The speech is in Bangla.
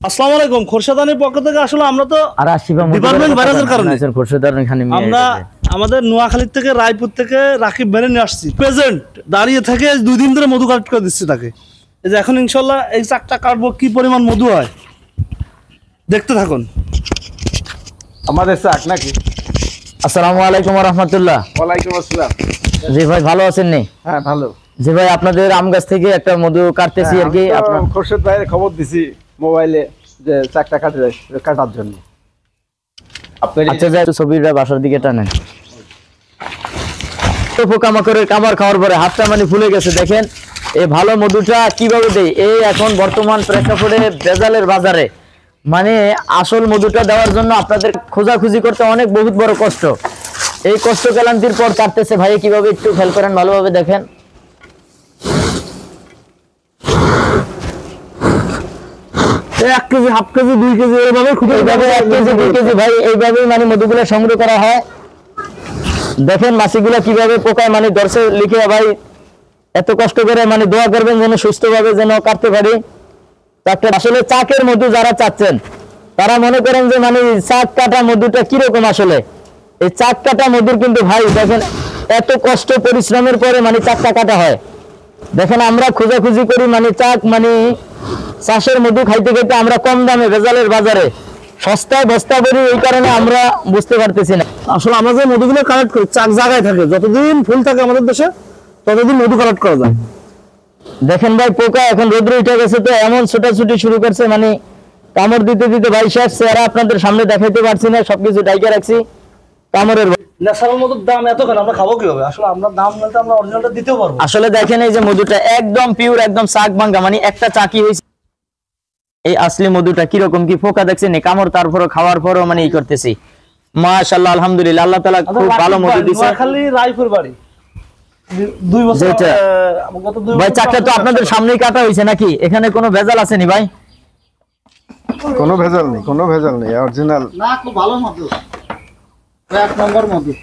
আসসালামু আলাইকুম। খোরশেদানির পক্ষ থেকে আসলে আমরা তো ডিপার্টমেন্ট ভাইরাসের কারণে আমরা আমাদের নোয়াখালী থেকে রায়পুর থেকে রাকিব বেনে নিয়ে আসছি। প্রেজেন্ট দাঁড়িয়ে থেকে 2 দিন ধরে মধু কালেক্ট করে দিচ্ছি তাকে। এই যে এখন ইনশাল্লাহ এই চাকটা কাটবো, কি পরিমাণ মধু হয় দেখতে থাকুন। আমাদের চাক নাকি? আসসালামু আলাইকুম ওয়া রাহমাতুল্লাহ। ওয়ালাইকুম আসসালাম। জি ভাই, ভালো আছেন নি? হ্যাঁ ভালো। জি ভাই, আপনাদের আম গাছ থেকে একটা মধু কাটতেছি আর কি। আপনার খোরশেদ ভাইয়ের খবর দিছি মোবাইলে যে চাকটা কাটার জন্য। আচ্ছা যাই, ছবিটা বাসার দিকে টানেন। তো পোকামাকড়ের খাবার খাওয়ার পরে হাতটা মানে ফুলে গেছে। দেখেন এই ভালো মধুটা কিভাবে দেই। এই এখন বর্তমান প্রেক্ষাপটে ভেজালের বাজারে মানে আসল মধুটা দেওয়ার জন্য আপনাদের খোঁজাখুঁজি করতে অনেক বহুত বড় কষ্ট। এই কষ্ট ক্লান্তির পর কাটতেছে ভাই কিভাবে, একটু খেয়াল করেন, ভালোভাবে দেখেন। 1 কেজি, হাফ কেজি, 2 কেজি এইভাবে খুব এইভাবে 1 কেজি 2 কেজি ভাই এইভাবেই মানে মধুগুলো সংগ্রহ করা হয়। দেখেন মাছিগুলো কিভাবে পোকায় মানে দর্শে লিখে ভাই এত কষ্ট করে মানে দোয়া করবেন যেন সুস্থভাবে যেন কাটতে পারি। আসলে চাকের মধু যারা চাচ্ছেন তারা মনে করেন যে মানে চাক কাটা মধুটা কিরকম। আসলে এই চাক কাটা মধুর কিন্তু ভাই দেখেন এত কষ্ট পরিশ্রমের পরে মানে চাকটা কাটা হয়। দেখেন আমরা খোঁজাখুঁজি করি মানে চাক মানে চাষের মধু খাইতে খাইতে আমরা কম দামে ভেজালের বাজারে সস্তায় বস্তা করি, এই কারণে আমরা বুঝতে পারতেছি না। আসলে আমরা যে মধুগুলো কালেক্ট করি চাক জায়গায় থাকে, যতদিন ফুল থাকে আমাদের দেশে ততদিন মধু কালেক্ট করা যায়। দেখেন ভাই পোকা এখন রোদ্রে উঠে গেছে তো এমন ছোটাছুটি শুরু করছে মানে কামড় দিতে দিতে ভাই শেষ। চেহারা আপনাদের সামনে দেখাইতে পারছি না, সবকিছু ডাইকে রাখছি কামড়ের। ন্যাচারাল মধুর দাম এত কেন? আমরা খাবো কিভাবে? আসলে আমরা দাম নিতে আমরা অরিজিনালটা দিতেও পারবো। আসলে দেখেন এই যে মধুটা একদম পিওর, একদম চাক ভাঙ্গা, মানে একটা চাকি হয়েছে। এই আসলি মধুটা কিরকম কি পোকা দেখছেন কামড়, তারপরও খাওয়ার পরও মানে ই করতেছি। মাশাআল্লাহ আলহামদুলিল্লাহ, আল্লাহ তাআলা খুব ভালো মধু দিয়েছে। নোয়াখালী রায়পুর বাড়ি 2 বছর গত 2 ভাই চাকটা তো আপনাদের সামনেই কাটা হয়েছে নাকি? এখানে কোনো ভেজাল আছে নি ভাই? কোনো ভেজাল নেই, কোনো ভেজাল নেই, অরিজিনাল। না, খুব ভালো মধু, 1 নম্বর মধু।